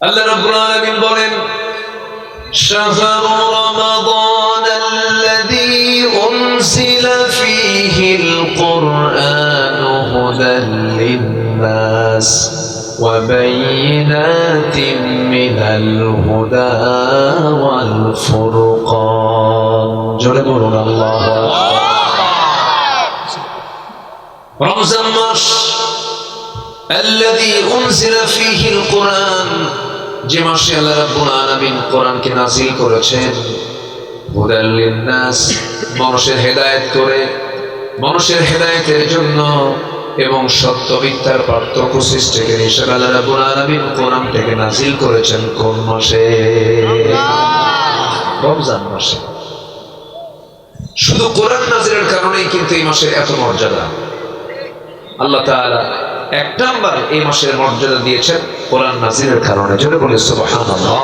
আল্লাহ রাব্বুল আলামিন বলেন শাহরু রমাদান আল্লাযী উনজিলা ফীহিল কুরআনু হুদাল লিন-নাস ওয়া বায়িনাতিন মিনাল হুদা ওয়াল ফুরকান। জোরে বলুন আল্লাহু আকবার। রমজান মাস الذي أنزل فيه القرآن যে মাসে আল্লাহ রাব্বুল আলামিন কোরআনকে নাযিল করেছেন হুদাল লিন-নাস মানুষের হেদায়েত করে মানুষের হেদায়েতের জন্য এবং সত্য মিথ্যার পার্থক্য সৃষ্টিকে হিসেবে আল্লাহ রাব্বুল আলামিন কোরআনটাকে নাযিল করেছেন কোন মাসে? রমজান মাসে। শুধু কোরআন নাযিলের কারণেই কিন্তু এই মাসের এত মর্যাদা। আল্লাহ তাআলা এক নাম্বার এই মাসের মর্যাদা দিয়েছেন কোরআন নাযিলের কারণে। জোরে বলে সুবহানাল্লাহ।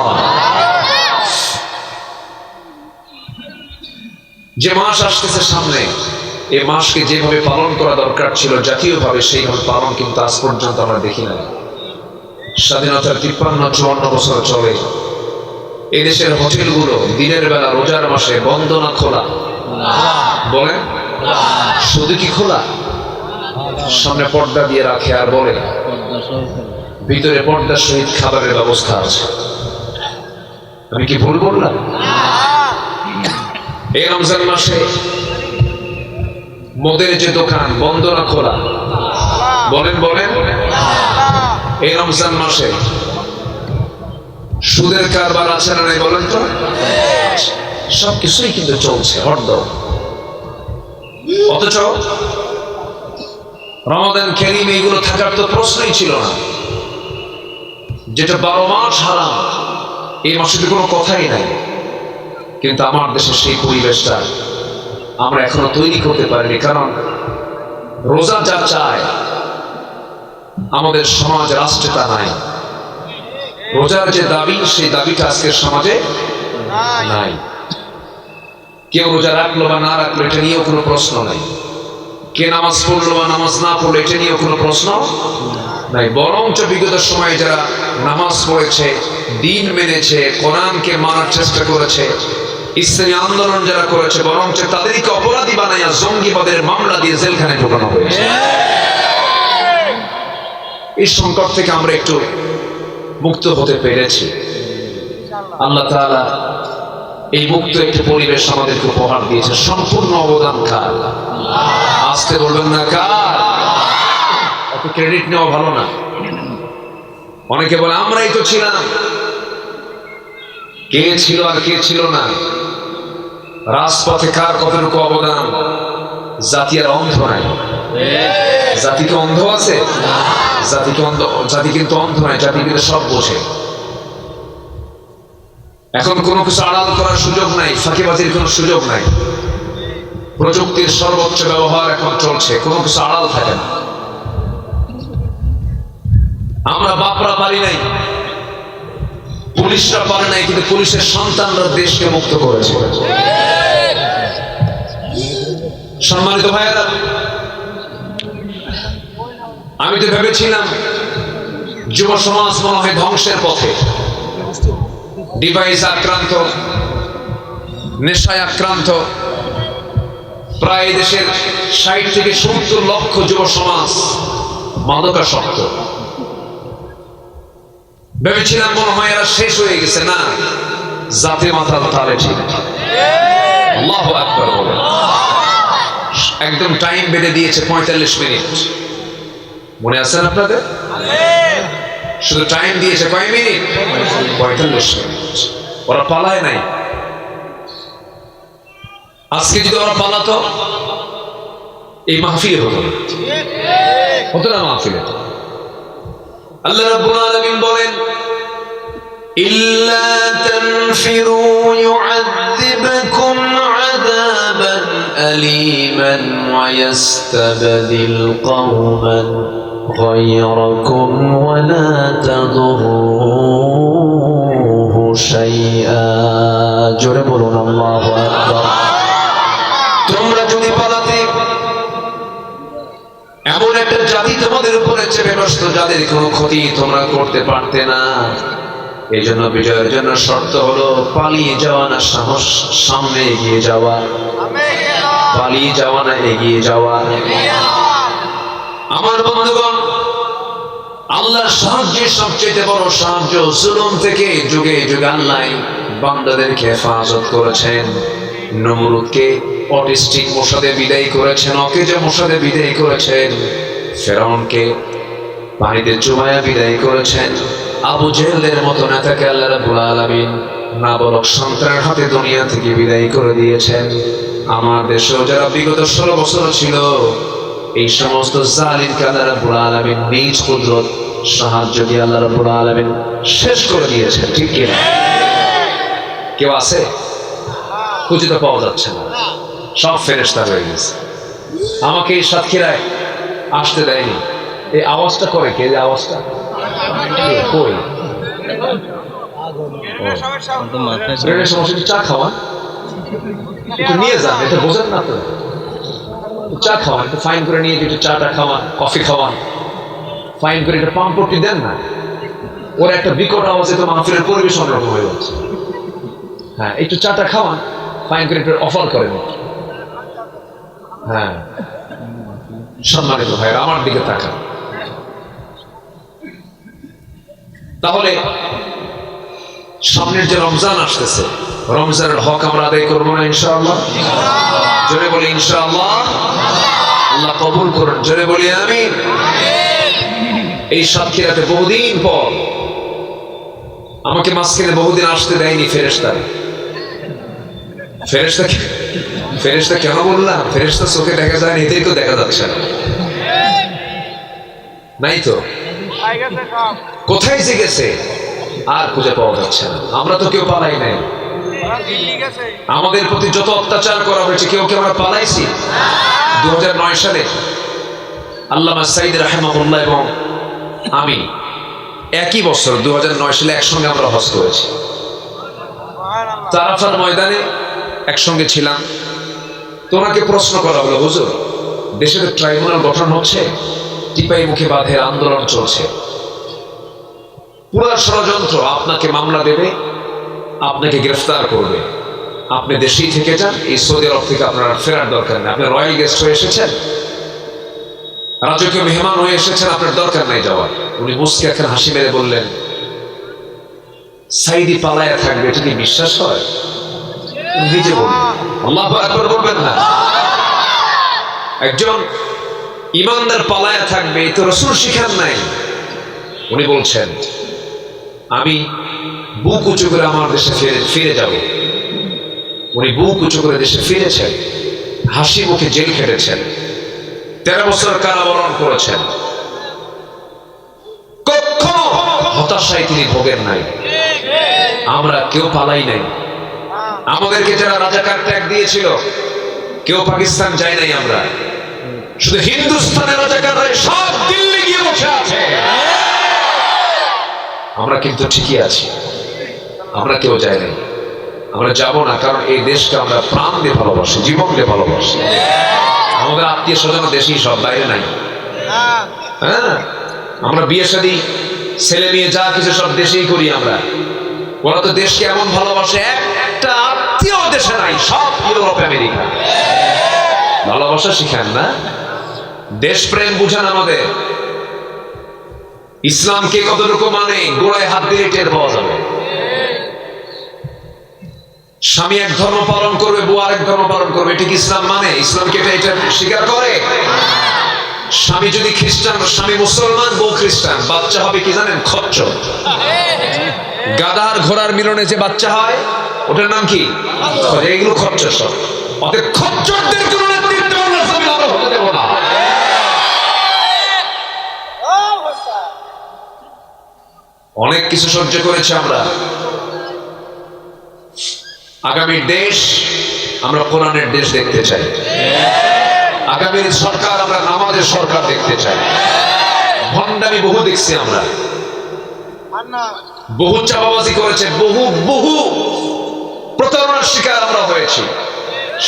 যে মাস আসতেছে সামনে, এই মাসকে যেভাবে পালন করা দরকার ছিল জাতীয়ভাবে সেইভাবে পালন কিন্তু আজ পর্যন্ত আমরা দেখি না। স্বাধীনতার 53-54 বছর চলে, এদেশের হোটেলগুলো দিনের বেলা রোজার মাসে বন্ধ না খোলা? বলেন শুধু কি খোলা? সামনে পর্দা দিয়ে রাখে আর বলে ভিতরে পর্দার সহিত খাবারের ব্যবস্থা আছে। আমি কি ভুল বললাম? এই রমজান মাসে মদের যে দোকান বন্ধ না খোলা? বলেন বলেন। এই রমজান মাসে সুদের কারবার আছে না নাই বলেন তো? সবকিছুই কিন্তু চলছে হরদম। অথচ রমাদান কারীম এইগুলো থাকার তো প্রশ্নই ছিল না। যেটা 12 মাস হারাম, এই মাসে তো কোনো কথাই নাই। কিন্তু আমার দেশে সেই পরিবেশটা আমরা এখনো তৈরি করতে পারিনি। কারণ রোজা যা চায় আমাদের সমাজ রাষ্ট্রে তা নাই। রোজার যে দাবি সেই দাবিটা আজকের সমাজে নাই। কেউ রোজা রাখলো বা না রাখলো এটা নিয়েও কোনো প্রশ্ন নাই। কে নামাজ পড়লো বা নামাজ না পড়লো এটা নিয়েও কোনো প্রশ্ন নাই। বরঞ্চ বিগত সময়ে যারা নামাজ পড়েছে, দিন মেনেছে, কোরআনকে মানার চেষ্টা করেছে, ইসলামী আন্দোলন যারা করেছে, বরঞ্চ তাদেরকে অপরাধী বানাইয়া জঙ্গিবাদের মামলা দিয়ে জেলখানে ঢোকানো হয়েছে। এই সংকট থেকে আমরা একটু মুক্ত হতে পেরেছি। আল্লাহ তাআলা এই মুক্ত একটি পরিবেশ আমাদেরকে উপহার দিয়েছে। সম্পূর্ণ অবদান কার? আসতে বলবেন না কার? এত ক্রেডিট নেওয়া ভালো না। অনেকে বলে আমরাই তো ছিলাম। কে ছিল আর কে ছিল না? রাজপথে কার কতটুকু অবদান? জাতি আর অন্ধ নাই। জাতি কি অন্ধ আছে? জাতি কিন্তু অন্ধ নাই, জাতি কিন্তু সব বোঝে। এখন কোনো কিছু আড়াল করার সুযোগ নাই, ফাঁকিবাজির কোনো সুযোগ নাই। প্রযুক্তির সর্বোচ্চ ব্যবহার এখন চলছে, কোনো কিছু আড়াল থাকে না। আমরা বাপরা পারি নাই, পুলিশরা পারে নাই, কিন্তু পুলিশের সন্তানরা দেশকে মুক্ত করেছে। সম্মানিত ভাইয়েরা, আমি তো ভেবেছিলাম যুব সমাজ মনে হয় ধ্বংসের পথে, ডিভাইস আক্রান্ত, নেশায় আক্রান্ত। প্রায় দেশের 60 থেকে 70 লক্ষ যুব সমাজ মাদকাসক্ত। ভেবেছিলাম মনে হয় এরা শেষ হয়ে গেছে। না, জাতি মাথার তালে ঠিক। আল্লাহু আকবার বলেন। একদম টাইম বেঁধে দিয়েছে 45 মিনিট। মনে আছে না আপনাদের? শুধু টাইম দিয়েছে কয় মিনিট? 45 মিনিট। ওরা পালায় নাই। আজকে যদি ওরা পালাতো এই মাহফিলে হতো না। মাহফিলে আল্লাহ রাব্বুল আলামিন বলেন ইল্লা তানফিরু ইউআযিবকুম আযাবান আলীমান ওয়া ইস্তাবদিল কওমান غيركم ولا تضروه شيئا। জোরে বলুন আল্লাহু আকবার। তোমরা যদি পালাতে, এমন একটা জাতি তোমাদের উপরে চেপে বসতো যাদের কোনো ক্ষতি তোমরা করতে পারতে না। এই জন্য বিজয়ের জন্য শর্ত হলো পালিয়ে যাওয়া না সাহস, সামনে এগিয়ে যাওয়া। পালিয়ে যাওয়া না এগিয়ে যাওয়া। আমার বন্ধুগণ, আল্লাহর সাহায্যের সবচেয়ে বড় সাহায্য, জুলুম থেকে যুগে যুগে আল্লাহ বান্দাদেরকে হেফাজত করেছেন। নমরুদকে অটিস্টিক মশাতে বিদায় করেছেন, অকেজো মশাতে বিদায় করেছেন। ফেরাউনকে পানিতে চুবায়া বিদায় করেছেন। আবু জেহেলের মতো নেতাকে আল্লাহ রাব্বুল আলামিন নাবালক সন্তানের হাতে দুনিয়া থেকে বিদায় করে দিয়েছেন। আমার দেশেও যারা বিগত 16 বছর ছিল, এই সমস্ত জালিমকে আল্লাহ রাব্বুল আলামিন নিজ কুদরত সাহায্য দিয়ে আল্লাহ রাব্বুল আলামিন শেষ করে দিয়েছেন। ঠিক কি না? কেউ আছে? খুঁজে তো পাওয়া যাচ্ছে না, সব ফেরেশতা হয়ে গেছে। আমাকে এই সাতক্ষীরায় আসতে দেয়নি। এই আওয়াজটা করে কে? যে আওয়াজটা কই? চা খাওয়ান, একটু নিয়ে যান, এটা বোঝেন না তো? চা খাওয়ান, একটু ফাইন করে নিয়ে একটু চাটা খাওয়ান, কফি খাওয়ান, ফাইন করে একটা পাম্পটি দেন না। ওর একটা বিকট আওয়াজে তো মাহফিলের পরিবেশ অন্যরকম হয়ে যাচ্ছে। হ্যাঁ, একটু চাটা খাওয়ান, ফাইন করে একটু অফার করেন। হ্যাঁ, সম্মানিত ভাইরা আমার দিকে তাকান। তাহলে সামনের যে রমজান আসতেছে, রমজানের হক আমরা আদায় করবো না ইনশাআল্লাহ? জোরে বলি ইনশাআল্লাহ। আল্লাহ কবুল করুন, জোরে বলি আমিন। এই সাতক্ষীরাতে বহুদিন পর আমাকে মাঝখানে বহুদিন আসতে দেয়নি ফেরেশতা। ফেরেশতা কেন বললাম? ফেরেশতা চোখে দেখা যায় না, এদেরকেও দেখা যাচ্ছে না। নাই তো, কোথায় যে গেছে আর খুঁজে পাওয়া যাচ্ছে না। আমরা তো কেউ পালাই নাই। আমাদের প্রতি যত অত্যাচার করা হয়েছে, কেউ কেউ আমরা পালাইছি? 2009 সালে আল্লামা সাইদ রাহিমাহুল্লাহ এবং আমি একই বছর 2009 সালে একসঙ্গে আমরা হজ করেছি। আরাফার ময়দানে একসঙ্গে ছিলাম। তোমাকে প্রশ্ন করা হলো, হুজুর দেশের ট্রাইব্যুনাল গঠন হচ্ছে, টিপাই মুখে বাঁধের আন্দোলন চলছে, পুরো ষড়যন্ত্র, আপনাকে মামলা দেবে, আপনাকে গ্রেফতার করবে, আপনি দেশেই থেকে যান, এই সৌদি আরব থেকে আপনার ফেরার দরকার নেই, আপনি রয়্যাল গেস্ট হয়ে এসেছেন, রাজকীয় মেহমান হয়ে এসেছেন, আপনার দরকার নাই যাওয়ার। উনি মুস্কে এখন হাসি মেরে বললেন, সাইদি পালায়া থাকবে, এটা কি বিশ্বাস হয়? নিজে বললেন, আল্লাহু আকবার বলবেন না? একজন ইমানদার পালায়া থাকবে, তো রাসূল শিখান নাই। উনি বলছেন, আমি বুক উঁচু করে আমার দেশে ফিরে যাব। উনি বুক উঁচু করে দেশে ফিরেছেন, হাসি মুখে জেল খেটেছেন, 13 বছর কারাবরণ করেছেন, কখনো হতাশায় তিনি ভোগেন নাই। আমরা কেউ পালাই নাই। আমাদেরকে যারা রাজাকার ট্যাগ দিয়েছিল, কেউ পাকিস্তান যায় নাই। আমরা শুধু হিন্দুস্তানের রাজাকাররা সব দিল্লি গিয়ে বসে আছে। আমরা কিন্তু ঠিকই আছি, আমরা কেউ যাই নাই, আমরা যাব না। কারণ এই দেশকে আমরা প্রাণ দিয়ে ভালোবাসি, জীবন দিয়ে ভালোবাসি। আমাদের আত্মীয় স্বজন দেশেই, সব বাইরে নাই। হ্যাঁ, আমরা বিয়ে শাদী, ছেলে মেয়ে যা কিছু সব দেশেই করি আমরা। ওরা তো দেশকে এমন ভালোবাসে, একটা আত্মীয় দেশে নাই, সব ইউরোপ আমেরিকা। ভালোবাসা শিখান না, দেশপ্রেম বুঝান আমাদের। ইসলামকে কতটুকু মানে গোড়ায় হাত দিয়ে টের পাওয়া যাবে। স্বামী এক ধর্ম পালন করবে, বউ আরেক ধর্ম পালন করবে, এটা কি ইসলাম মানে? ইসলামকে এটা স্বীকার করে? স্বামী যদি খ্রিস্টান, স্বামী মুসলমান, বউ খ্রিস্টান, বাচ্চা হবে কি জানেন? খচ্চর। গাধার ঘোড়ার মিলনে যে বাচ্চা হয়, ওটার নাম কি? এগুলো খচ্চর সব। অতএব খচ্চরদের জন্য নেতৃত্ব আমরা হতে দেব না। অনেক কিছু সহ্য করেছি আমরা। আগামী দেশ আমরা কোরআনের দেশ দেখতে চাই। আগামীর সরকার আমরা নামাজের সরকার দেখতে চাই। ভণ্ডামি বহু দেখছি আমরা, বহু চাপাবাজি করেছে, বহু প্রতারণার শিকার আমরা হয়েছি।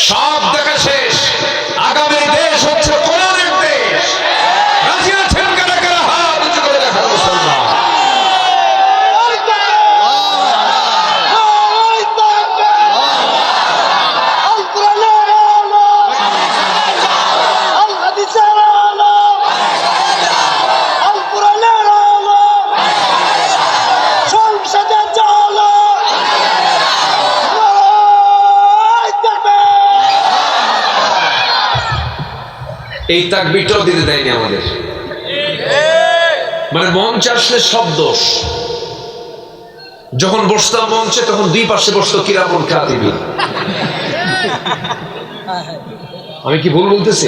সব দেখা শেষ। আগামী দেশ হচ্ছে কোরআনের দেশ। রাজি আছেন কারা কারা? হাত উঁচু করে দেখান মুসলমান। এই তাকবীরটাও দিতে দেয়নি আমাদের। মানে মঞ্চ আসলে সব দোষ। যখন বসতাম মঞ্চে তখন দুই পাশে বসতো কিরামুল কাতিবিন। আমি কি ভুল বলতেছি?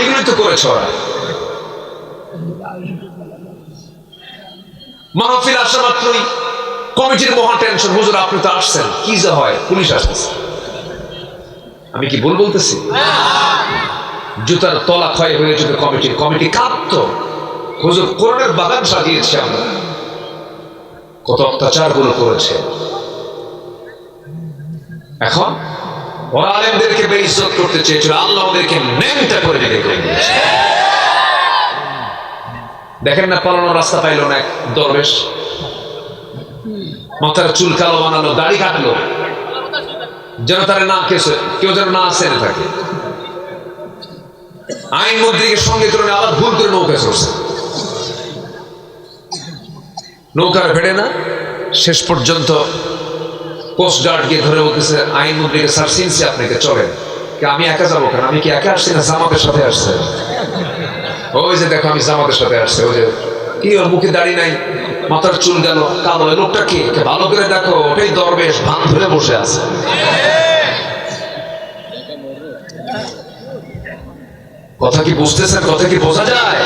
এগুলো তো করেছ ওরা। মাহফিল আসা মাত্রই কমিটির মহা টেনশন, হুজুর আপনি তো আসছেন, কি যা হয়, পুলিশ আসতেছে। আমি কি ভুল বলতেছি? জুতার তলা ক্ষয় হয়ে যেত কমিটি কাঁদতো, হুজুর কোরআনের বাগান সাজিয়েছে, আমরা কত অত্যাচার গুলো করেছে। এখন ওরা আলেমদেরকে বেইজ্জত করতে চেয়েছিল, আল্লাহ ওদেরকে ন্যাংটা করে বের করে দিয়েছে। দেখেন না, পালানোর রাস্তা পাইল না এক দরবেশ, মাথার চুল কালো বানালো, দাড়ি কাটলো, যেন তারা না কেউ যেন না চেনে থাকে। আইন মন্ত্রীকে সঙ্গে করে আবার ভুল করে নৌকায় চড়ছে, নৌকার ভেড়ে না, শেষ পর্যন্ত কোস্ট গার্ড গিয়ে ধরে বলতেছে আইন মন্ত্রীকে, স্যার চিনছি আপনাকে, চলেন। আমি একা যাবো কেন, আমি কি একা আসছি না জামাতের সাথে আসছে? ওই যে দেখো আমি জামাতের সাথে আসছে। ওই যে কি, ওর মুখে দাড়ি নাই, মাথার চুল গেল কালো, লোকটা কি, ভালো করে দেখো, ওটাই দরবেশ, ভান ধরে বসে আছে। কথা কি বুঝতেছেন? কথা কি বোঝা যায়?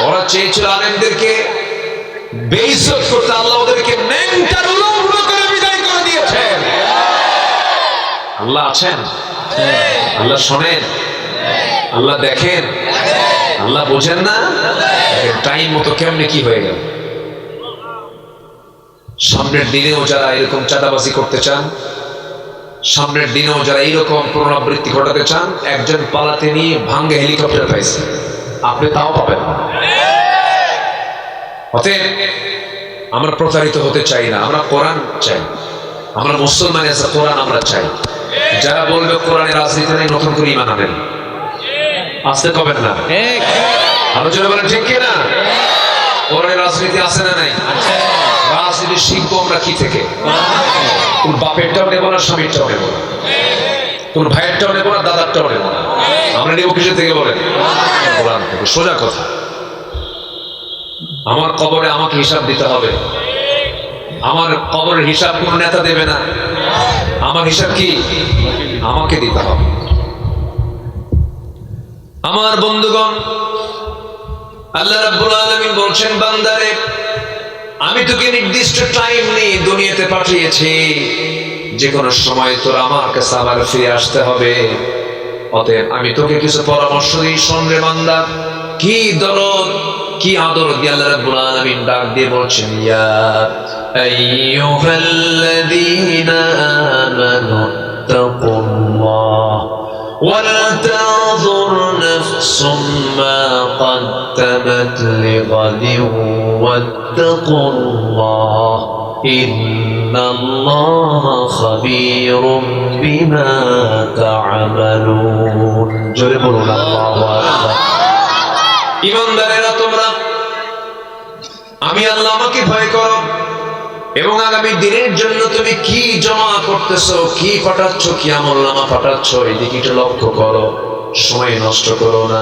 ওরা চেয়েছিল আলেমদেরকে বেইজ্জত করতে, আল্লাহ ওদেরকে ন্যাংটার উলঙ্গ করে বিদায় করে দিয়েছেন। আল্লাহ আছেন, আল্লাহ শোনেন, আল্লাহ দেখেন, আল্লাহ বোঝেন না? টাইম মতো কেমনে কি হয়ে গেল। সামনের দিনেও যারা এরকম চাঁদাবাজি করতে চান, সামনের দিনেও যারা এইরকম পুনরাবৃত্তি ঘটাতে চান, একজন পালাতে নিয়ে ভাঙ্গে হেলিকপ্টার পাইছে, আপনি তাও পাবেন না। অতএব আমরা প্রতারিত হতে চাই না, আমরা কোরআন চাই, আমরা মুসলমান আছে, কোরআন আমরা চাই। যারা বলবে কোরআনের রাজনীতি নেই, নতুন করে ঈমান আনেন, আসতে কবেন না, আলোচনা বলেন ঠিক কিনা? কোরআনের রাজনীতি আছে না নাই? রাজনীতি শিখবো আমরা কি থেকে? কোন বাপেরটাও নেব না, স্বামীরটাও নেব না, কোন ভাইয়েরটাও নেব না, দাদারটাও নেব না, আমরা নেব কিসের থেকে বলেন? কোরআন থেকে। সোজা কথা। আমার কবরে আমাকে হিসাব দিতে হবে, আমার কবরের হিসাব কোন নেতা দেবে না, আমার হিসাব কি আমাকে দিতে হবে। আমার বন্ধুগণ, আল্লাহ রাব্বুল আলামিন বলছেন, বান্দারে আমি তোকে নির্দিষ্ট টাইম নিয়ে দুনিয়াতে পাঠিয়েছি, যে কোনো সময় তোর আমার কাছে আবার ফিরে আসতে হবে। অতএব আমি তোকে কিছু পরামর্শ দিই, শোন রে বান্দা। কি দরদ, কি আদর দিয়ে আল্লাহ রাব্বুল আলামিন ডাক দিয়ে বলছেন, ইয়া আইয়ুহাল্লাযীনা আমানু তাকুল্লাহ ولتنظر نفس ما قدمت لغد واتقوا الله إن الله خبير بما تعملون جرب الله أكبر ঈমানদারেরা তোমরা আমি আল্লাহ আমাকে ভয় করো এবং আগামী দিনের জন্য তুমি কি জমা করতেছো, কি পাঠাচ্ছ, কি আমলনামা পাঠাচ্ছ, এদিকে একটু লক্ষ্য করো। সময় নষ্ট করো না,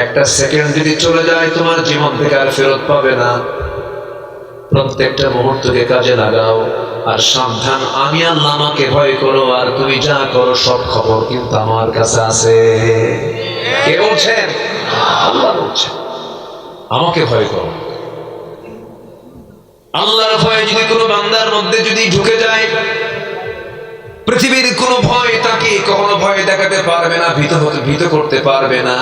একটা সেকেন্ড যদি চলে যায় তোমার জীবন থেকে আর ফেরত পাবে না। প্রত্যেকটা মুহূর্তকে কাজে লাগাও, আর সাবধান, আমি আল্লাহ আমাকে ভয় করো, আর তুমি যা করো সব খবর কিন্তু আমার কাছে আছে। কে বলছেন? আল্লাহ বলছেন, আমাকে ভয় করো। আল্লাহর ভয় যদি কোনো বান্দার মধ্যে যদি ঢুকে যায়, পৃথিবীর কোনো ভয় তাকে কখনো ভয় দেখাতে পারবে না, ভীত করতে পারবে না।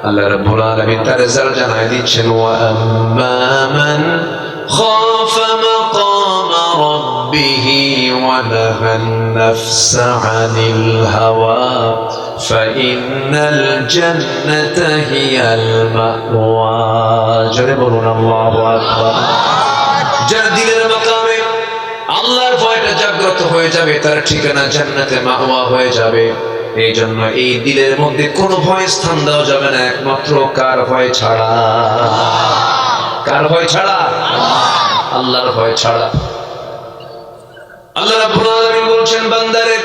আল্লাহ রাব্বুল আলামিন তার রেজাল্ট জানায় দিচ্ছেন, ওয়া আম্মা মান খাফা মাকামা রাব্বিহি ওয়া নাহান নাফসা আনিল হাওয়া ফাইন্নাল জান্নাতা হিয়াল মাওয়া। জোরে বলুন আল্লাহু আকবার। যার দিলের মাকামে আল্লাহর ভয়টা জাগ্রত হয়ে যাবে, তার ঠিকানা জান্নাতে মাওয়া হয়ে যাবে। এই জন্য এই দিলের মধ্যে কোনো ভয় স্থান দেওয়া যাবে না, একমাত্র কার ভয় ছাড়া? কার ভয় ছাড়া? আল্লাহর ভয় ছাড়া। আল্লাহ রাব্বুল আলামিন বলছেন, বান্দারে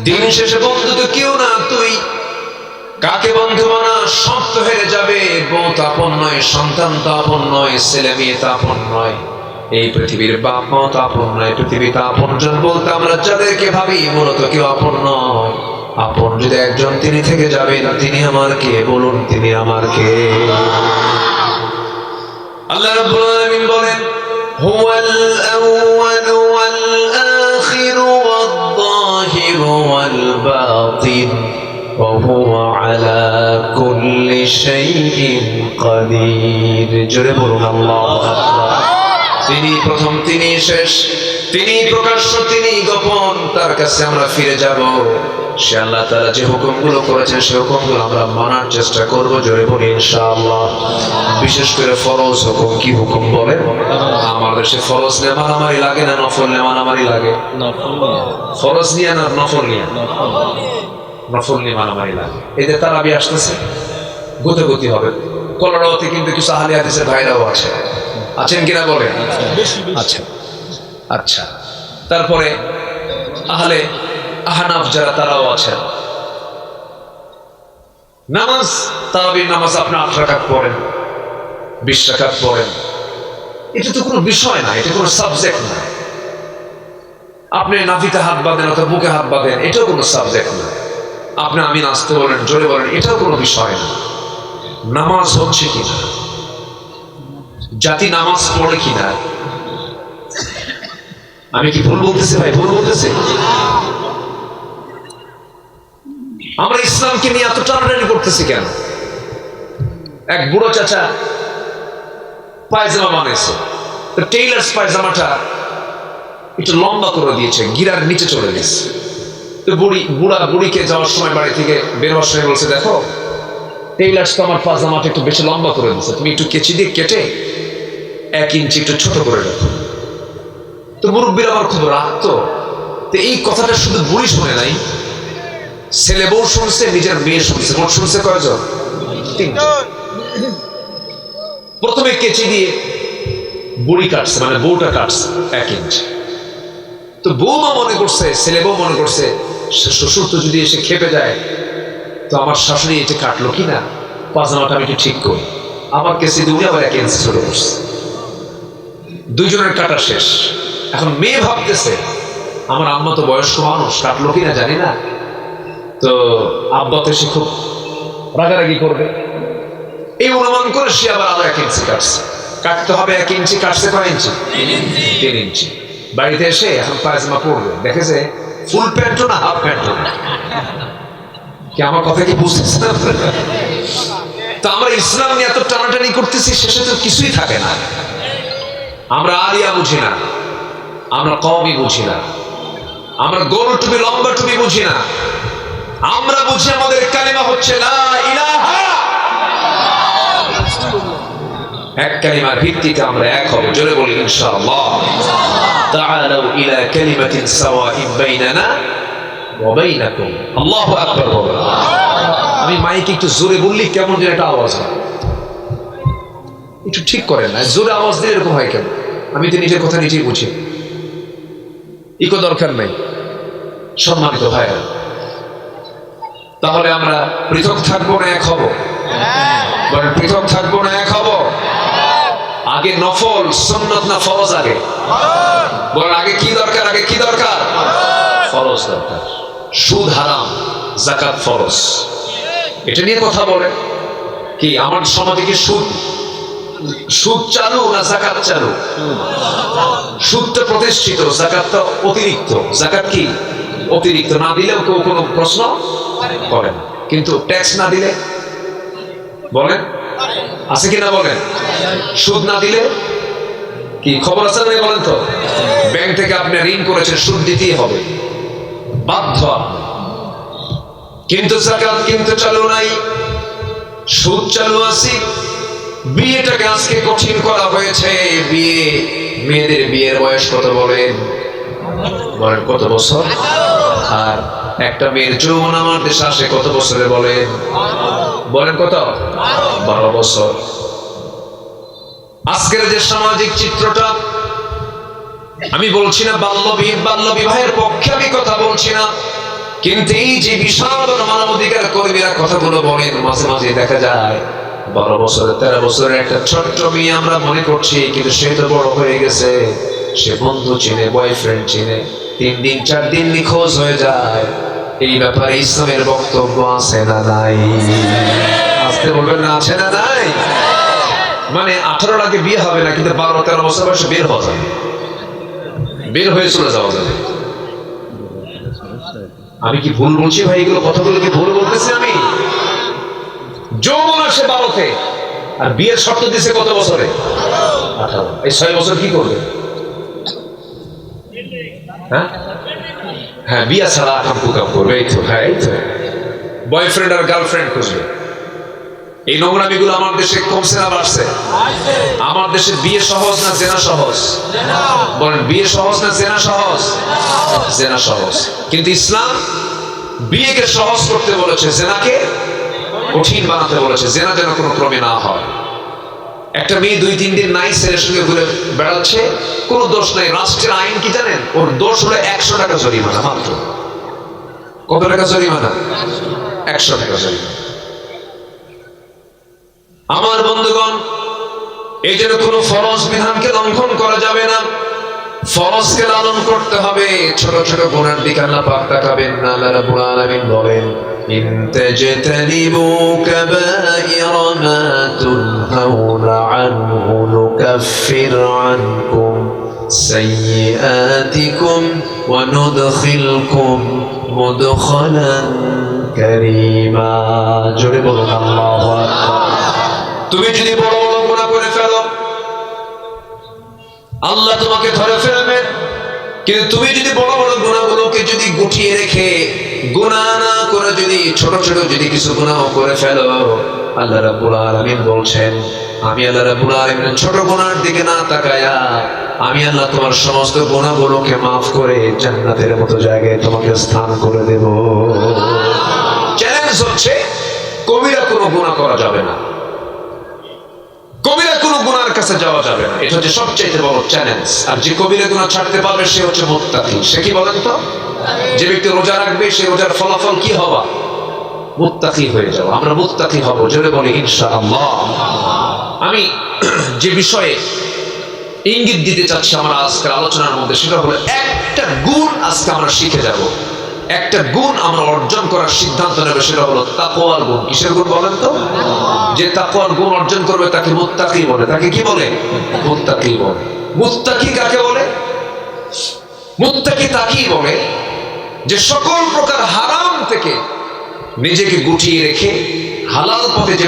দিন শেষে বন্ধু তো কেউ না, তুই কাকে বন্ধু বানা? সব তো হেরে যাবে, বউ তো আপন নয়, সন্তান তো আপন নয়, ছেলে মেয়ে তো আপন নয়, এই পৃথিবীর বাপ মা তো আপন নয়। পৃথিবীতে আপনজন বলতে আমরা যাদেরকে ভাবি মূলত কেউ আপন নয়। আপন যদি একজন তিনি থেকে যাবেন, তিনি আমার কে? বলুন, তিনি আমার কে? আল্লাহ রাব্বুল আলামিন বলেন, হুয়াল আউয়ালু ওয়াল আখিরু ওয়াদ যাহিরু ওয়াল বাতিন ওয়া হুয়া আলা কুল্লি শাইইন কাদির। জোরে বলুন আল্লাহু আকবার। তিনি প্রথম, তিনি শেষ, তিনি প্রকাশ্য, তিনি গোপন, তার কাছে আমরা ফিরে যাব। সে আল্লাহ তাআলা যে হুকুমগুলো করেছেন সে হুকুমগুলো আমরা মানার চেষ্টা করব। জোরে বলি ইনশাআল্লাহ। বিশেষ করে ফরজ হুকুম। কি হুকুম বলে? আমার দেশে ফরজ নিয়ে মারামারি লাগে না নফল নিয়ে মারামারি লাগে? ফরজ নিয়ে না নফল নিয়ে? নফল নিয়ে মারামারি লাগে। এই যে তারাবি আসতেছে, গতি হবে। কলরাওতে কিন্তু কিছু আহলে হাদিসের ভাইরাও আছে, আছেন কিনা বলে? আচ্ছা আচ্ছা। তারপরে আহলে আহনাফ যারা, তারাও আছেন। নামাজ, তারাবির নামাজ আপনি 8 রাকাত পড়েন, 20 রাকাত পড়েন, এটা তো কোনো বিষয় না, এটা কোনো সাবজেক্ট না। আপনি নাভিতে হাত বাঁধেন অথবা বুকে হাত বাঁধেন, এটাও কোনো সাবজেক্ট না। আপনি আমিন আসতে বলেন, জোরে বলেন, এটাও কোনো বিষয় না। নামাজ হচ্ছে কিনা, জাতি নামাজ পড়ে কিনা। আমি কি ভুল বলতেছি ভাই? ভুল বলতেছি? আমরা ইসলামকে নিয়ে এত টানাটানি করতেছি কেন? এক বুড়ো চাচা পায়জামা বানিয়েছে, তো টেইলার্স পায়জামাটা একটু লম্বা করে দিয়েছে, গিরার নিচে চলে গেছে। তো বুড়িকে যাওয়ার সময়, বাড়ি থেকে বের হওয়ার সময় বলছে, দেখো টেইলার্স তো আমার পায়জামাটা একটু বেশি লম্বা করে দিচ্ছে, তুমি একটু কেচি দিয়ে কেটে 1 ইঞ্চি একটু ছোট করে রাখো। তো মুরব্বীর আমার খুব রাখতো। তো এই কথাটা শুধু বুড়ি শুনে নাই, ছেলে বউ শুনছে, নিজের মেয়ে শুনছে। মোট শুনছে কয়জন? 3 জন। প্রথমে কেচি দিয়ে বুড়ি কাটছে, মানে বউটা কাটছে 1 ইঞ্চি। তো বউমা মনে করছে, ছেলে বউ মনে করছে, শ্বশুর তো যদি এসে খেপে যায়, তো আমার শাশুড়ি এটা কাটলো কিনা, পাজামাটা আমি একটু ঠিক করি। আমার কেসি দিয়ে আবার 1 ইঞ্চি ছোট করছে। 2 জনের কাটা শেষ। এখন মেয়ে ভাবতেছে, আমার আম্মা তো বয়স্ক মানুষ, কাটলো কিনা জানি না, তো আব্বা তো সে খুব রাগারাগি করবে, এই অনুমান করে সে আবার আরো 1 ইঞ্চি কাটছে। কাটতে হবে 1 ইঞ্চি, কাটছে কয় ইঞ্চি? 3 ইঞ্চি। বাড়িতে এসে এখন পায়জামা পরবে, দেখেছে ফুল প্যান্টও না হাফ প্যান্টও না। কি আমার কথা কি বুঝতেছেন? তো আমরা ইসলাম নিয়ে এত টানাটানি করতেছি, শেষে তো কিছুই থাকে না। আমরা আলিয়া বুঝি না, আমরা কওমি বুঝি না, আমরা গোল টুপি লম্বা টুপি বুঝি না। আমরা বুঝি আমাদের কালিমা হচ্ছে লা ইলাহা। এক কালিমার ভিত্তিতে আমরা এক হব। জোরে বলি ইনশাআল্লাহ। তাআলাউ ইলা কালিমাতিন সাওয়াইন বাইনানা ওয়া বাইনাকুম। আল্লাহু আকবার বলেন। আমি মাইকে একটু জোরে বললি কেমন যেন একটা আওয়াজ হয়, একটু ঠিক করেন না, জোরে আওয়াজ দিলে এরকম হয় কেন? আমি তো নিজের কথা নিজেই বুঝি, ইকো দরকার নাই। সম্মানিত ভাইরা, তাহলে আমরা পৃথক থাকবো না এক হব? বলেন পৃথক থাকবো না এক হব? আগে নফল সুন্নাত না ফরজ? আগে বলেন আগে কি দরকার? আগে কি দরকার? ফরজ দরকার। সুদ হারাম, যাকাত ফরজ, এটা নিয়ে কথা বলে কি? আমার সমাজে কি সুদ চালু না যাকাত চালু? সুদটা প্রতিষ্ঠিত, যাকাতটা অতিরিক্ত। যাকাত কি? অতিরিক্ত। না দিলেও কেউ কোনো প্রশ্ন করে না, কিন্তু ট্যাক্স না দিলে বলেন আছে কিনা? বলেন সুদ না দিলে কি খবর আছে না? বলেন তো। ব্যাংক থেকে আপনি ঋণ করেছেন, সুদ দিতেই হবে, বাধ্য আপনি। কিন্তু যাকাত কিন্তু চালু নাই, সুদ চালু আছে। বিয়েটাকে আজকে কঠিন করা হয়েছে। বিয়ে, মেয়েদের বিয়ের বয়স কত বলেন? বলেন কত বছর? আর একটা মেয়ের যৌবন আমার দেশে আসে কত বছরে বলেন? বলেন কত? 12 বছর। আজকের যে সামাজিক চিত্রটা, আমি বলছি না বাল্য বিবাহের পক্ষে আমি কথা বলছি না, কিন্তু এই যে বিশাল মানবাধিকার কর্মীরা কথাগুলো বলেন, মাঝে মাঝে দেখা যায় 12 বছরের 13 বছরের একটা ছোট্ট মেয়ে আমরা মনে করছি, কিন্তু সে তো বড় হয়ে গেছে, সে বন্ধু চিনে, বয়ফ্রেন্ড চিনে, 3 দিন 4 দিন নিখোঁজ হয়ে যায়। এই ব্যাপারে ইসলামের বক্তব্য আছে না নাই? আসতে বলবেন না, আছে না নাই? মানে 18 আগে বিয়ে হবে না, কিন্তু 12-13 বছর বয়সে বের হওয়া যাবে, বের হয়ে চলে যাওয়া যাবে। আমি কি ভুল বলছি ভাই? এগুলো কথাগুলো কি ভুল বলতেছি আমি? যৌবন আসে 12-তে, আর বিয়ের শর্ত দিছে কত বছরে? 18। এই 6 বছর কি করবে? হ্যাঁ, বিয়া ছাড়া কাম করবে। এই তো, হ্যাঁ, এই তো বয়ফ্রেন্ড আর গার্লফ্রেন্ড খুঁজবে। এই নোংরামিগুলো আমার দেশে কমছে না বাড়ছে? আমার দেশে বিয়ে সহজ না জেনা সহজ? বলেন, বিয়ে সহজ না জেনা সহজ? জেনা সহজ। কিন্তু ইসলাম বিয়েকে সহজ করতে বলেছে, জেনাকে কঠিন বানাতে বলেছে। জেনা যেন কোনো ক্রমে না হয়। একটা মেয়ে 2-3 দিন নাই ছেলের সঙ্গে ঘুরে বেড়াচ্ছে, কোনো দোষ নাই। রাষ্ট্রের আইন কি জানেন? ওর দোষ হলো 100 টাকা জরিমানা মাত্র। কত টাকা জরিমানা? 100 টাকা জরিমানা। আমার বন্ধুগণ, এই জন্য কোনো ফরজ বিধানকে লঙ্ঘন করা যাবে না, ফরজকে লালন করতে হবে। ছোট ছোট গুনার দিকে আল্লাহ পাক তাকাবেন না। আল্লাহ রাব্বুল আলামিন বলেন, ইন তাজতানিবু কাবাইরা মা তুনহাউনা আনহু নুকাফির আনকুম সাইয়্যাতিকুম ওয়া নুদখিলকুম মুদখালান কারীমা। জোরে বলুন আল্লাহু আকবার। তুমি যদি বড় বড় গুনাহ করে ফেলো, আল্লাহ তোমাকে ধরে ফেলবেন। কিন্তু তুমি যদি বড় বড় গুনাহগুলোকে যদি গুটিয়ে রেখে, গুনাহ না করে যদি ছোট ছোট যদি কিছু গুনাহ করে ফেলো, আল্লাহ রাব্বুল আলামিন বলছেন, আমি আল্লাহ রাব্বুল আলামিন ছোট গুনাহর দিকে না তাকায়া আমি আল্লাহ তোমার সমস্ত গুনাহগুলোকে মাফ করে জান্নাতের মতো জায়গায় তোমাকে স্থান করে দেব। চ্যালেঞ্জ হচ্ছে, কবিরা কোনো গুনাহ করা যাবে না, কবিরা কোনো গুনার কাছে যাওয়া যাবে না। এটা হচ্ছে সবচেয়ে বড় চ্যালেঞ্জ। আর যে কবিরা গুনাহ ছাড়তে পারবে সে হচ্ছে মুত্তাকি। সে কি বলেন তো? যে ব্যক্তি রোজা রাখবে, সে রোজার ফলাফল কি হবা? মুত্তাকি হয়ে যাওয়া। আমরা মুত্তাকি হব, জোরে বলি ইনশাআল্লাহ। আমি যে বিষয়ে ইঙ্গিত দিতে চাচ্ছি আমার আজকের আলোচনার মধ্যে, সেটা হলো একটা গুণ আজকে আমরা শিখে যাব, একটা গুণ আমরা অর্জন করার সিদ্ধান্ত নেবে, সেটা হলো তাকওয়ার গুণ। কিসের গুণ বলেন তো? যে তাকওয়ার গুণ অর্জন করবে তাকে মুত্তাকি বলে। তাকে কি বলে? মুত্তাকি বলে। মুত্তাকি কাকে বলে? মুত্তাকি তাকেই বলে যে সকল প্রকার হারাম থেকে নিজেকে গুটিয়ে রেখে হালাল পথে যে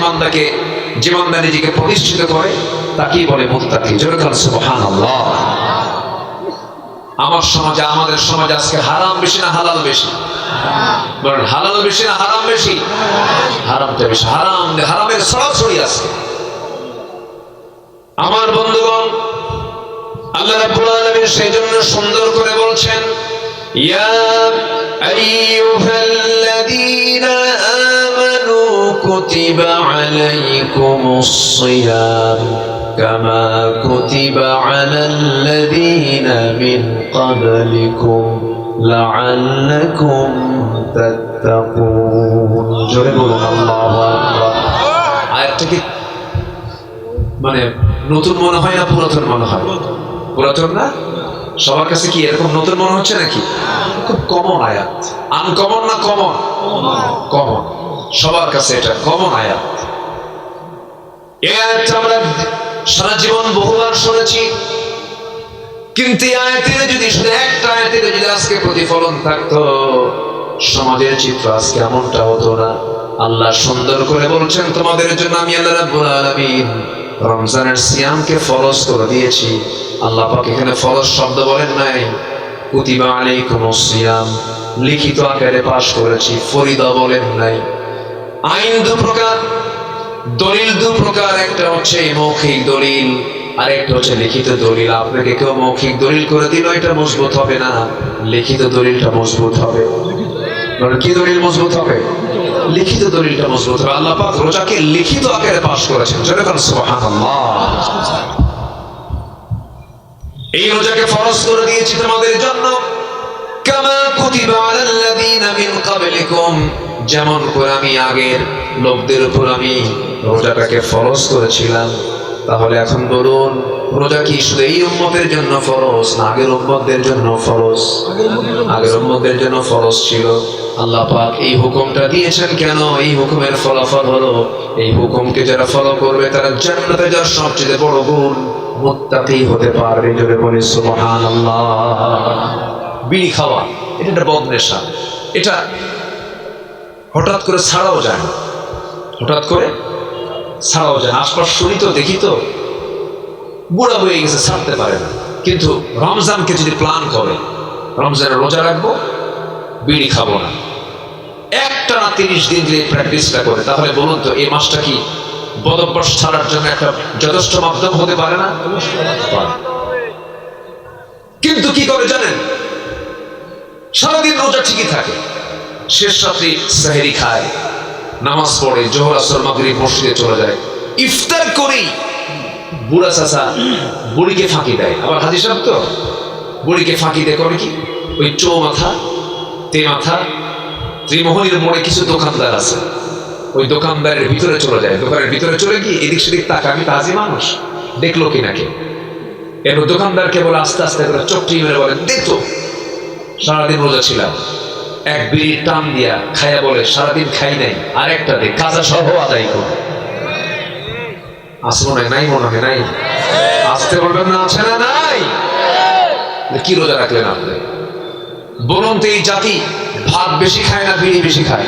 বান্দা নিজেকে প্রতিষ্ঠিত করে, তাকেই বলে মুত্তাকি। জোরে বলেন সুবহানাল্লাহ। আমার সমাজে, আমাদের সমাজে আজকে হারাম বেশি না হালাল বেশি? বলেন, হালাল বেশি না হারাম বেশি? হারামটা বেশি। হারামের সরাসরি আছে। আমার বন্ধুগণ, আল্লাহ রাব্বুল আলামিন সেজন্য সুন্দর করে বলছেন, ইয়া আইয়ুহাল্লাযীনা আমানু কুতিবা আলাইকুমুস সিয়াম কামা কুতিবা আলাল্লাযীনা মিন ক্বাবলিকুম লাআল্লাকুম তাত্তাকুন। জোরে বলুন আল্লাহু আকবার। আয়াতটা কি মানে নতুন মনে হয় না পুরাতন মনে হয়? পুরাতন না? সবার কাছে কি এরকম নতুন মনে হচ্ছে নাকি? খুব কমন আয়াত। আনকমন না কমন? কমন। সবার কাছে এটা কমন আয়াত। এই আয়াতটা আমরা সারা জীবন বহুবার শুনেছি, কিন্তু এই আয়াতের যদি শুধু একটা আয়াতের যদি আজকে প্রতিফলন থাকতো, সমাজের চিত্র আজকে এমনটা হতো না। আল্লাহ সুন্দর করে বলছেন, তোমাদের জন্য আমি আল্লাহ রাব্বুল আলামিন রমজানের সিয়ামকে ফরজ করে দিয়েছি। আল্লাহ পাক এখানে ফরজ শব্দ বলেন নাই, কুতিবা আলাইকুমুস সিয়াম লিখিত আকারে পাশ করেছি, ফরিদা বলেন নাই। আইন দু প্রকার, দলিল দু প্রকার, একটা হচ্ছে মৌখিক দলিল আর একটা হচ্ছে লিখিত দলিল। আপনাকে কেউ মৌখিক দলিল করে দিল, এটা মজবুত হবে না, লিখিত দলিলটা মজবুত হবে। কি দলিল মজবুত হবে? লিখিত দলিলটা মজবুত হবে। আল্লাহ পাক রোজাকে লিখিত আকারে পাশ করেছেন। জোরে বলেন সুবহানাল্লাহ। এই রোজাকে ফরজ করে দিয়েছি তোমাদের জন্য, কামা কুতিবা আলাল্লাযীনা মিন ক্বাবলিকুম, যেমন করে আমি আগের লোকদের উপর আমি রোজাটাকে ফরজ করেছিলাম। তাহলে এখন বলুন, রোজা কি শুধু এই উম্মতের জন্য ফরজ না আগের উম্মতদের জন্য ফরজ? আগের উম্মতদের জন্য ফরজ ছিল। আল্লাহ পাক এই হুকুমটা দিয়েছেন কেন? এই হুকুমের ফলাফল হলো এই হুকুমকে যারা ফলো করবে তারা জান্নাতে যাওয়ার সবচেয়ে বড় গুণ মুত্তাকি হতে পারবে। জোরে বলি সুবহানাল্লাহ। বিড়ি খাওয়া এটা একটা বদ নেশা, এটা হঠাৎ করে ছাড়াও যায় না, হঠাৎ করে ছাড়াও যায়। আশপাশ শুনি তো, দেখি তো, বুড়া হয়ে গেছে ছাড়তে পারে না। কিন্তু রমজানকে যদি প্ল্যান করে, রমজানের রোজা রাখবো, বিড়ি খাবো না, একটা না 30 দিন যদি প্র্যাকটিসটা করে, তাহলে বলুন তো এই মাসটা কি বদভ্যাস ছাড়ার জন্য একটা যথেষ্ট মাধ্যম হতে পারে না? কিন্তু কি করে জানেন? সারাদিন রোজা ঠিকই থাকে, শেষ রাত্রি সেহরি খায়, নামাজ পড়ে, জোহর আসর মাগরিব মসজিদে চলে যায়, ইফতার করেই বুড়া চাচা বুড়িকে ফাঁকি দেয়। আবার হাজি সাহেব তো বুড়িকে ফাঁকি দেয় করে কি, ওই চৌমাথা তেমাথা ত্রিমোহনীর মোড়ে কিছু দোকানদার আছে, ওই দোকানদারের ভিতরে চলে যায়। দোকানের ভিতরে চলে গিয়ে এদিক সেদিক তাকা, আমি তাজি মানুষ, দেখলো কিনা কে। এবার দোকানদারকে বলে আস্তে আস্তে করে চোখটি মেরে বলেন, দেখতো সারাদিন রোজা ছিলাম, এক বিড়ির টান দিয়া খাইয়া বলে সারাদিন খাই নাই, আর একটা দে, কাজা সহ আদায় কর। আছে মনে হয় নাই, মনে হয় নাই, আসতে বলবেন না, আছে না নাই? কি রোজা রাখলেন আপনি? বলুন তো এই জাতি ভাত বেশি খায় না বিড়ি বেশি খায়?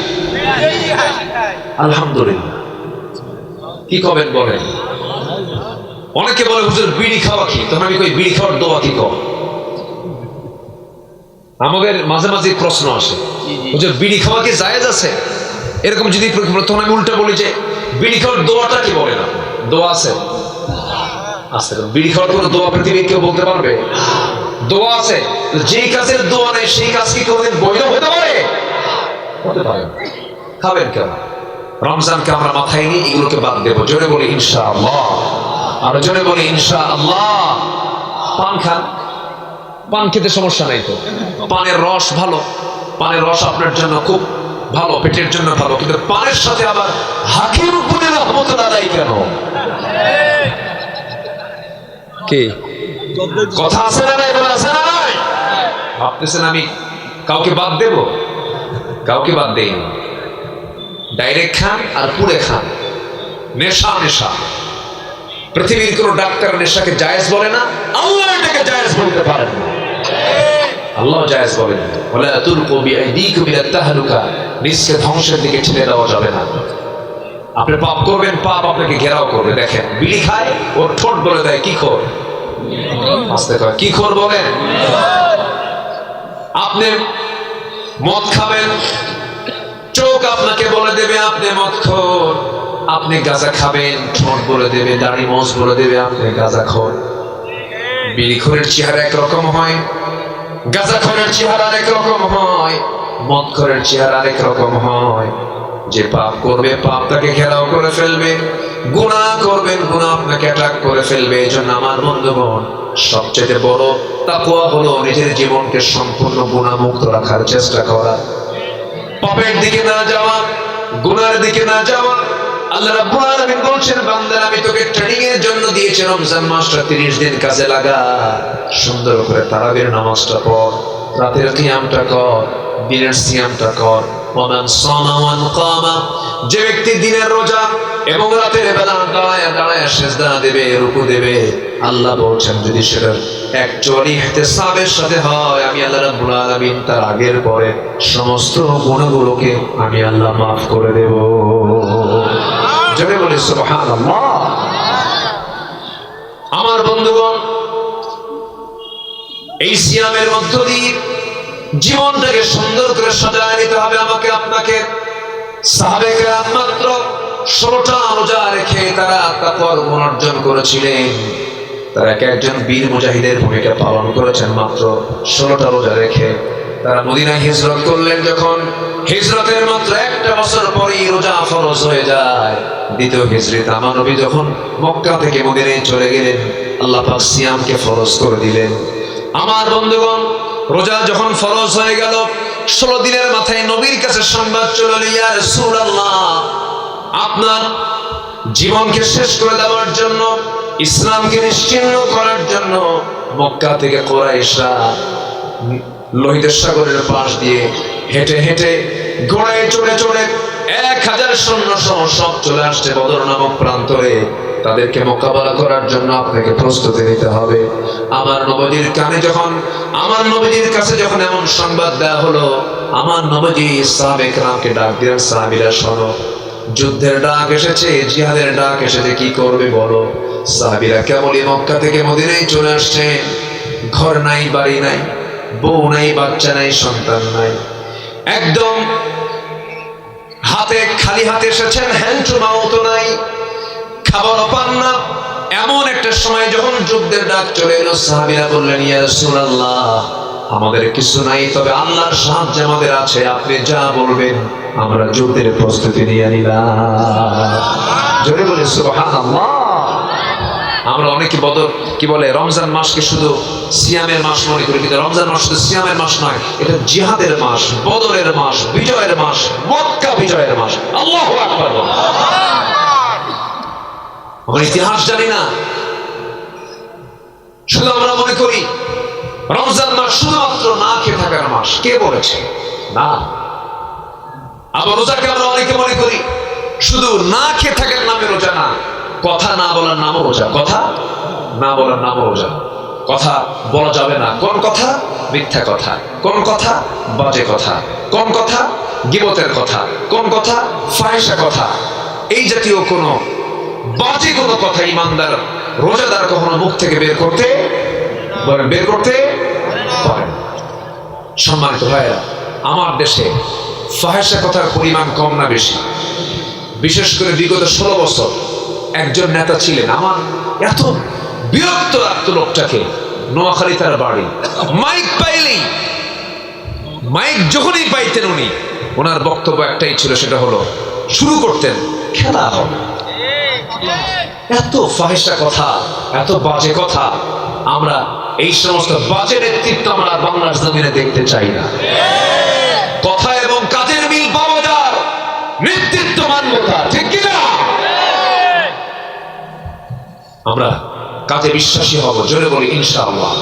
আলহামদুলিল্লাহ। কি কবেন বলেন? অনেকে বলে হুজুর বিড়ি খাওয়া কি? তখন আমি কই বিড়ি খাওয়ার দোয়া কি কম? আমাদের মাঝে মাঝে প্রশ্ন আসে, হুজুর বিড়ি খাওয়া কি জায়েজ আছে? এরকম যদি তখন আমি উল্টা বলি যে বিড়ি খাওয়ার দোয়াটা কি বলেন? দোয়া আছে? আছে। বিড়ি খাওয়ার কোনো দোয়া পৃথিবীর কেউ বলতে পারবে? দোয়া আছে। যেই কাজের দোয়া নেই সেই কাজ কি কোনদিন বৈধ হতে পারে? হতে পারে। খাবেন কেন? রমজানকে আমরা মাথায় নিয়ে এগুলোকে বাদ দেবো। জোরে বলি ইনশাআল্লাহ, আর জোরে বলি ইনশাআল্লাহ। পান খান, পান খেতে সমস্যা নাই তো, পানের রস ভালো, পানের রস আপনার জন্য খুব ভালো, পেটের জন্য ভালো। কিন্তু পানের সাথে আবার হাকিম উপরে রহমতুল্লাহ আলাইহি কেন? কি কথা আছে না নাই? আছে না নাই? ভাবতেছেন আমি কাউকে বাদ দেব? কাউকে বাদ দেই না। ডাইরেক্ট খান আর পুড়ে খান। নেশা নেশা, পৃথিবীর কোন ডাক্তার নেশাকে জায়েজ বলে না, আল্লাহ এটাকে জায়েজ বলতে পারেন না। আল্লাহ জায়েজ বলেন, ওয়ালা তুলকু বিআইদিকুম ইলা তাহলুকা, নিজকে ধ্বংসের দিকে ঠেলে দেওয়া যাবে না। আপনি পাপ করবেন, পাপ আপনাকে ঘেরাও করবে। দেখেন বিড়ি খায়, ওর ঠোঁট বলে দেয় কি খোর, আস্তে কয় কি খোর বলেন। আপনি মদ খাবেন, চোখ আপনাকে বলে দেবে আপনি মদখোর। আপনি গাঁজা খাবেন, ঠোঁট বলে দেবে, দাড়ি মোজ বলে দেবে আপনি গাঁজাখোর। বিড়িখোরের চেহারা একরকম হয়, গাঁজাখোরের চেহারা আরেক রকম হয়, মদখোরের চেহারা আরেক রকম হয়। যে পাপ করবে পাপ তাকে ঘেরাও করে ফেলবে, গুনাহ করবেন গুনাহ আপনাকে অ্যাটাক করে ফেলবে। এই জন্য আমার বন্ধুগণ, সবচেয়ে বড় তাকওয়া হলো নিজের জীবনকে সম্পূর্ণ গুনাহ মুক্ত রাখার চেষ্টা করা, পাপের দিকে না যাওয়া, গুনাহের দিকে না যাওয়া। আল্লাহ রাব্বুল আলামিন বলছেন, বান্দা আমি তোকে ট্রেনিং এর জন্য দিয়েছি, রমজান মাসটা 30 দিন কাজে লাগা। সুন্দর করে তারাবির নামাজটা পড়, রাতের কিয়ামটা কর, দিনের সিয়ামটা কর। ওয়ামান সামা ওয়ান কামা, যে ব্যক্তি দিনের রোজা এবং রাতের বেলা দাঁড়ায় দাঁড়ায় সিজদা দেবে, রুকু দেবে, আল্লাহ বলছেন যদি সেটা অ্যাকচুয়ালি ইহতিসাবের সাথে হয়, আমি আল্লাহ রাব্বুল আলামিন তার আগের পরে সমস্ত গুনাহগুলোকে আমি আল্লাহ মাফ করে দেব। জোরে বলি সুবহানাল্লাহ। আমার বন্ধুগণ, এই সিয়ামের মধ্য দিয়ে জীবনটাকে সুন্দর করে সাজায় নিতে হবে আমাকে আপনাকে। সাহাবে কেরাম মাত্র 16টা রোজা রেখে তারা তাকওয়ার গুণ অর্জন করেছিলেন। তারা একজন বীর মুজাহিদের ভূমিকা পালন করেছেন মাত্র 16টা রোজা রেখে। তারা মদিনায় হিজরত করলেন, যখন হিজরতের মাত্র একটা বছর পরই রোজা ফরজ হয়ে যায়। দ্বিতীয় হিজরত আমার নবী যখন মক্কা থেকে মদিনায় চলে গেলেন, আল্লাহ পাক সিয়ামকে ফরজ করে দিলেন। আমার বন্ধুগণ, রোজা যখন ফরজ হয়ে গেল, 16 দিনের মাথায় নবীর কাছে সংবাদ চলে এলো, ইয়া রাসূলুল্লাহ, আপনার জীবনকে শেষ করে দেওয়ার জন্য, ইসলামকে নিশ্চিহ্ন করার জন্য মক্কা থেকে কুরাইশরা লোহিত সাগরের পাশ দিয়ে হেঁটে হেঁটে ঘোড়ায় চড়ে চড়ে 1000 সৈন্য সহ সব চলে আসছে বদর নামক প্রান্তরে। তাদেরকে মোকাবেলা করার জন্য আপনাকে প্রস্তুতি নিতে হবে। আমার নবীর কাছে যখন এমন সংবাদ দেওয়া হলো, আমার নবী সাহাবে কেরামকে ডাক দিলেন, সাহাবীরা শোনো, যুদ্ধের ডাক এসেছে, জিহাদের ডাক এসেছে, কি করবে বলো। সাহাবীরা কেবলই মক্কা থেকে মদিনায় চলে আসছে, ঘর নাই, বাড়ি নাই, বউ নাই, বাচ্চা নাই, সন্তান নাই, একদম খালি হাতে এসেছেন, হ্যান্ড টু মাউথ নাই, খাবারও পান না। এমন একটা সময় যখন যুদ্ধের ডাক চলে এলো, সাহাবীরা বললেন, ইয়া রাসূলুল্লাহ, আমাদের কিছু নাই, তবে আল্লাহর সাহায্য আমাদের আছে, আপনি যা বলবেন আমরা যুদ্ধের প্রস্তুতি নিয়ে নিলাম। জোরে বলে সুবহানাল্লাহ। আমরা অনেকে কি বলে রমজান মাসকে শুধু সিয়ামের মাস মনে করি, কিন্তু রমজান মাস শুধু সিয়ামের মাস নয়, এটা জিহাদের মাস, বদরের মাস, বিজয়ের মাস, মক্কা বিজয়ের মাস। আল্লাহু আকবার। আমরা ইতিহাস জানি না, শুধু আমরা মনে করি রমজান মাস শুধুমাত্র না খেয়ে থাকার মাস। কে বলেছে? না। আবার রোজাকে আমরা অনেকে মনে করি শুধু না খেয়ে থাকার নামে রোজা না, কথা না বলার নামও রোজা, কথা না বলার নামও রোজা। কথা বলা যাবে না, কোন কথা? মিথ্যা কথা, কোন কথা? বাজে কথা, কোন কথা? গীবতের কথা, কোন কথা? ফাহিশা কথা। এই জাতীয় কোনো বাজে কোনো কথা ইমানদার রোজাদার কখনো মুখ থেকে বের করতে পারে। সম্মানিত ভাইরা, আমার দেশে ফাহিশা কথার পরিমাণ কম না বেশি? বিশেষ করে বিগত 16 বছর একজন নেতা ছিলেন, আমার এত বিরক্ত লাগতো লোকটাকে। নোয়াখালী তার বাড়ি, মাইক যখনই পাইতেন উনি, ওনার বক্তব্য একটাই ছিল, সেটা হলো শুরু করতেন, খেলা হবে। এত ফাহিশা কথা, এত বাজে কথা। আমরা এই সমস্ত বাজে নেতৃত্ব আমরা বাংলার জমিনে দেখতে চাই না। কথা এবং কাজের মিল পাওয়া যায়, নেতৃত্ব মানবতা, ঠিক কিনা? আমরা কাজে বিশ্বাসী হব, জোরে বলি ইনশাআল্লাহ।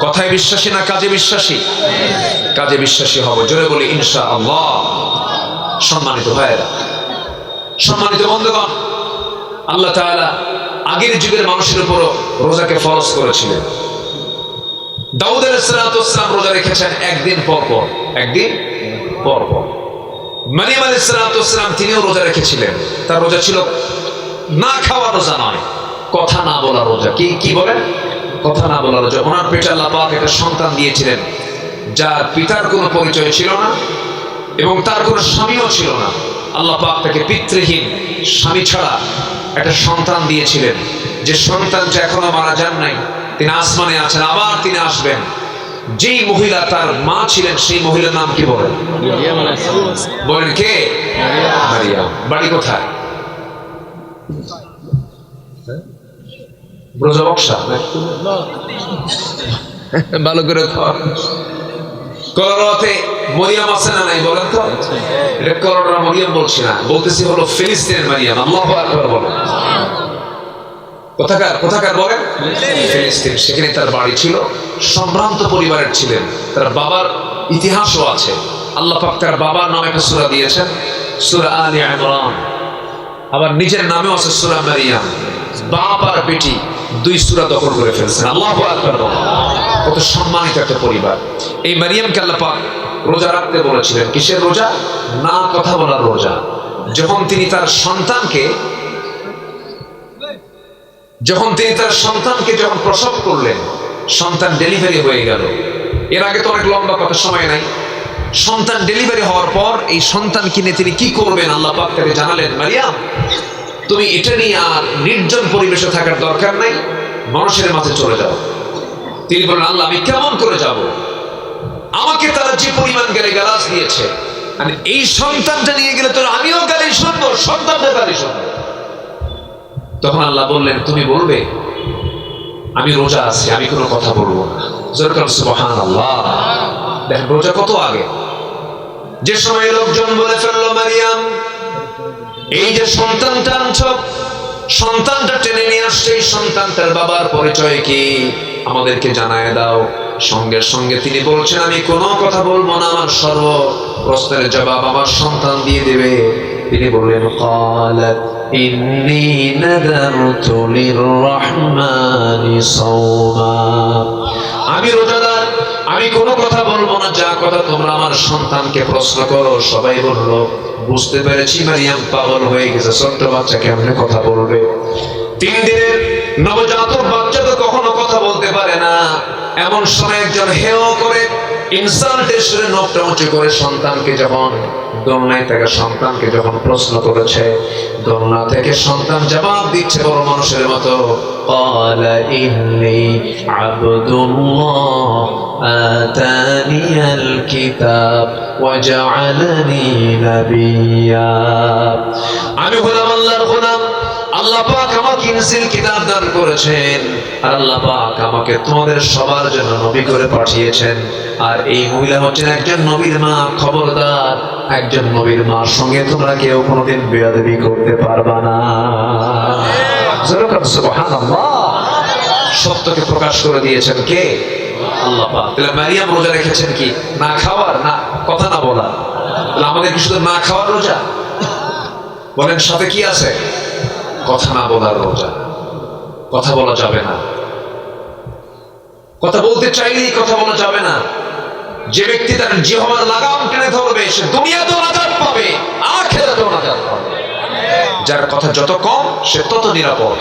কথায় বিশ্বাসী না কাজে বিশ্বাসী? কাজে বিশ্বাসী হব, জোরে বলি ইনশাআল্লাহ। সম্মানিত ভাইয়েরা, সম্মানিত বন্ধুগণ, আল্লাহ তাআলা আগের যুগের মানুষের উপর রোজাকে ফরজ করেছিলেন। দাউদ আলাইহিস সালাম রোজা রেখেছেন একদিন পর পর, একদিন পর পর। মারিয়াম আলাইহিস সালাম তিনিও রোজা রেখেছিলেন। তার রোজা ছিল না খাওয়া রোজা নয়, কথা না বলা রোজা। কি বলেন? কথা না বলা রোজা। ওনার পেটে আল্লাহ পাক একটা সন্তান দিয়েছিলেন, যার পিতার কোনো পরিচয় ছিল না এবং তার কোনো স্বামীও ছিল না। আল্লাহ পাক তাকে পিতৃহীন, স্বামী ছাড়া একটা সন্তান দিয়েছিলেন, যে সন্তানটা এখনো মারা যান নাই। তিনি আসমানে আছেন, আবার তিনি আসবেন। যেই মহিলা তার মা ছিলেন, সেই মহিলার নাম কি বলেন? বলেন কে? মারিয়াম। বাড়ি কোথায়? ব্রজবক্সা। ভালো করে করোনাতে মরিয়াম আছে না নাই বলেন তো? এটা করোনা মরিয়াম বলছি না, বলতেছি হলো ফিলিস্তিনের মারিয়াম। আল্লাহু আকবার বলেন। কোথাকার বলেন? ফিলিস্তিন। সেখানে তার বাড়ি ছিল, সম্ভ্রান্ত পরিবারের ছিলেন। তার বাবার ইতিহাসও আছে। আল্লাহ পাক তার বাবার নামে একটা সূরা দিয়েছেন, সূরা আলে ইমরান। আবার নিজের নামেও আছে সূরা মারিয়াম। বাপ আর বেটি দুই সূরা দখল করে ফেলছেন। আল্লাহু আকবার। কত সম্মানিত একটা পরিবার। এই মারিয়ামকে আল্লাহ পাক রোজা রাখতে বলেছিলেন। কিসের রোজা? না কথা বলার রোজা। যখন তিনি তার সন্তানকে যখন প্রসব করলেন, সন্তান ডেলিভারি হয়ে গেল। এর আগে তো অনেক লম্বা কথা, সময় নাই। সন্তান ডেলিভারি হওয়ার পর এই সন্তান কিনে তিনি কি করবেন আল্লাহ পাক তাকে জানালেন, মারিয়াম তুমি এটা নিয়ে আর নির্জন পরিবেশে থাকার দরকার নাই, মানুষের মাঝে চলে যাও। তিনি বললেন, আল্লাহ আমি কেমন করে যাব? আমাকে তারা যে পরিমাণ গালিগালাজ দিয়েছে, আমি এই সন্তানটা নিয়ে গেলে তো আমিও গালি শুনবো, সন্তানটা গালি শুনবো। তখন আল্লাহ বললেন, তুমি বলবে আমি রোজা আছি, আমি কোনো কথা বলবো না। সুবহানাল্লাহ। দেখেন রোজা কত আগে, যে সময় লোকজন বলে ফেললো মারিয়াম এই যে সন্তানটা আনছ, সন্তানটা টেনে নিয়ে আসছে, এই সন্তানটার বাবার পরিচয় কি আমাদেরকে জানায় দাও। সঙ্গে সঙ্গে তিনি বলছেন আমি কোনো কথা বলবো না, আমার সর্ব প্রশ্নের জবাব আমার সন্তান দিয়ে দেবে। তিনি বললেন ক্বালাত ইন্নী নাযারতু লিররহমানি সাওমা, আমি রোজাদার, আমি কোনো কথা বলবো না, যা কথা তোমরা আমার সন্তানকে প্রশ্ন করো। সবাই বলল বুঝতে পেরেছি মারিয়াম পাগল হয়ে গেছে, ছোট্ট বাচ্চা কেমনে কথা বলবে? 3 দিনের নবজাতক বাচ্চা তো কখনো কথা বলতে পারে না। এমন সময় একজন হেয় করে ইনসাল্টের সুরে নখটা উঁচু করে সন্তানকে যখন দোলনায় থেকে সন্তানকে যখন প্রশ্ন করেছে, দোলনা থেকে সন্তান জবাব দিচ্ছে বড় মানুষের মতো, ক্বালা ইন্নী আবদুল্লাহ আতানিয়াল কিতাব ওয়া জাআলানি নাবিয়্যা, আমি হলাম আল্লাহর গোলাম, আল্লাহ পাক আমাকে ইনজিল কিতাব দান করেছেন, আর আল্লাহ পাক আমাকে তোমাদের সবার জন্য নবী করে পাঠিয়েছেন। আর এই মহিলা হচ্ছেন একজন নবীর মা। খবরদার, একজন নবীর মার সঙ্গে তোমরা কেউ কোনোদিন বেয়াদবি করতে পারবা না। সুবহানাল্লাহ। সত্যকে প্রকাশ করে দিয়েছেন কে? আল্লাহ পাক। তাহলে মারিয়াম রোজা রেখেছেন কি না খাওয়ার, না কথা না বলার? তাহলে আমাদের কি শুধু না খাওয়ার রোজা? বলেন সাথে কি আছে? কথা না বলার রোজা। কথা বলা যাবে না, কথা বলতে চাইলেই কথা বলা যাবে না। যে ব্যক্তি তার জিহ্বার লাগাম টেনে ধরবে সে দুনিয়াতেও নাজাত পাবে, আখিরাতেও নাজাত পাবে। যার কথা যত কম সে তত নিরাপদ।